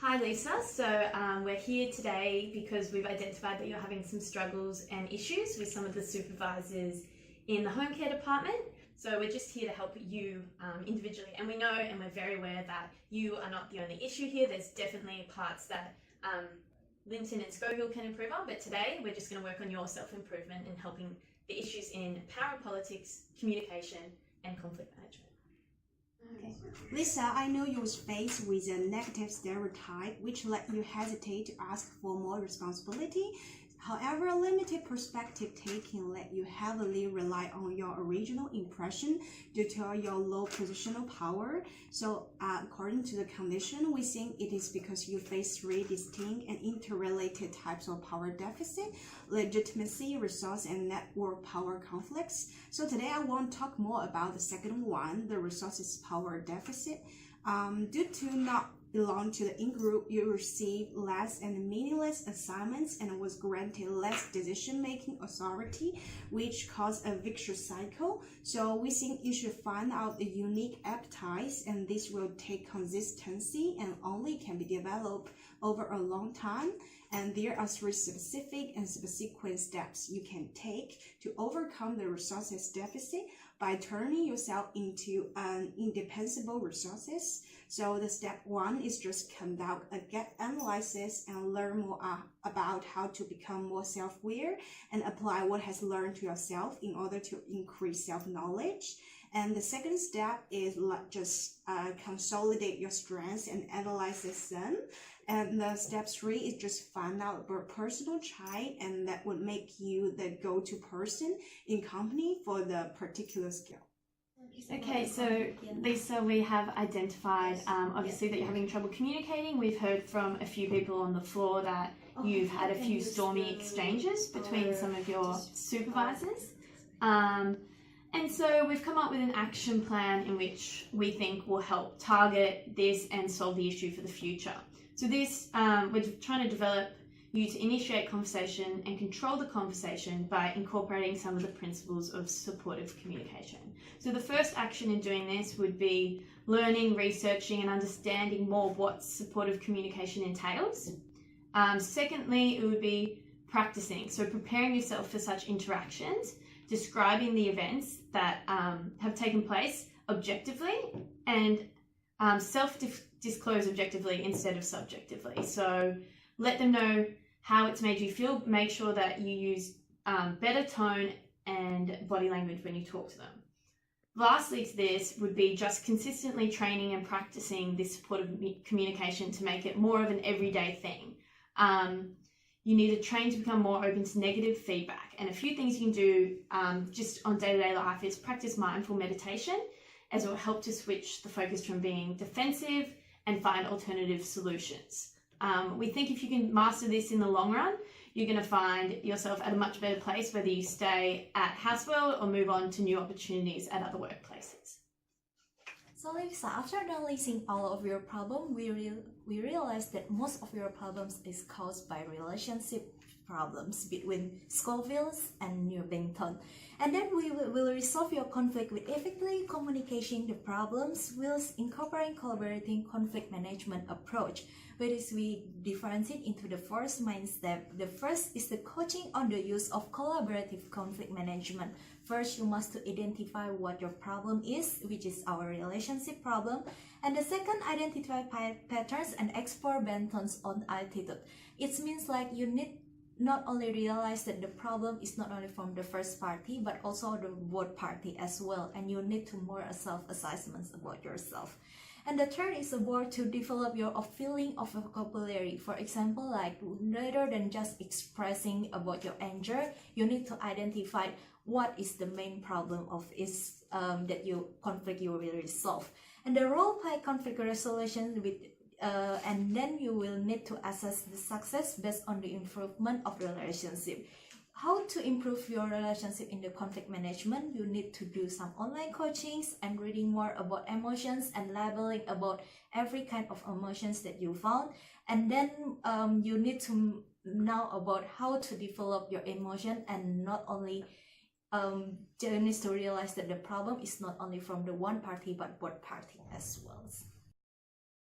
Hi Lisa, so we're here today because we've identified that you're having some struggles and issues with some of the supervisors in the home care department. So we're just here to help you individually, and we know and we're very aware that you are not the only issue here. There's definitely parts that Linton and Scoville can improve on, but today we're just going to work on your self-improvement and helping the issues in power and politics, communication and conflict management. Okay. Lisa, I know you was faced with a negative stereotype which led you hesitate to ask for more responsibility. However, limited perspective taking let you heavily rely on your original impression due to your low positional power. So according to the condition, we think it is because you face three distinct and interrelated types of power deficit: legitimacy, resource, and network power conflicts. So today I want to talk more about the second one, the resources power deficit. Due to not belong to the in-group, you receive less and meaningless assignments and was granted less decision-making authority, which caused a vicious cycle. So we think you should find out the unique appetites, and this will take consistency and only can be developed over a long time. And there are three specific and subsequent steps you can take to overcome the resources deficit by turning yourself into an indispensable resources. So the step one is just conduct a gap analysis and learn more about how to become more self-aware and apply what has learned to yourself in order to increase self-knowledge. And the second step is just consolidate your strengths and analyze them. And the step three is just find out your personal type, and that would make you the go-to person in company for the particular skill. Okay, so Lisa, we have identified obviously that you're having trouble communicating. We've heard from a few people on the floor that you've had a few stormy exchanges between some of your supervisors. And so we've come up with an action plan in which we think will help target this and solve the issue for the future. So this, we're trying to develop you to initiate conversation and control the conversation by incorporating some of the principles of supportive communication. So the first action in doing this would be learning, researching and understanding more of what supportive communication entails. Secondly, it would be practicing. So preparing yourself for such interactions, describing the events that have taken place objectively, and self-disclose objectively instead of subjectively. So let them know how it's made you feel. Make sure that you use better tone and body language when you talk to them. Lastly to this would be just consistently training and practicing this supportive communication to make it more of an everyday thing. You need to train to become more open to negative feedback. And a few things you can do just on day-to-day life is practice mindful meditation, as it will help to switch the focus from being defensive and find alternative solutions. We think if you can master this in the long run, you're going to find yourself at a much better place, whether you stay at Houseworld or move on to new opportunities at other workplaces. So Lisa, after analyzing all of your problems, we realized that most of your problems is caused by relationship problems between Scovilles and Newbington. And then we will resolve your conflict with effectively communicating the problems whilst incorporating collaborating conflict management approach, which we differentiate into the first main step. The first is the coaching on the use of collaborative conflict management. First, you must identify what your problem is, which is our relationship problem. And the second, identify patterns and explore Benton's own attitude. It means like you need not only realize that the problem is not only from the first party, but also the both party as well. And you need to more self-assessments about yourself. And the third is about to develop your feeling of vocabulary. For example, like rather than just expressing about your anger, you need to identify what is the main problem of is that you conflict you will resolve. And the role play conflict resolution with and then you will need to assess the success based on the improvement of the relationship. How to improve your relationship in the conflict management? You need to do some online coachings and reading more about emotions and labeling about every kind of emotions that you found. And then you need to know about how to develop your emotion, and not only you need to realize that the problem is not only from the one party but both party as well.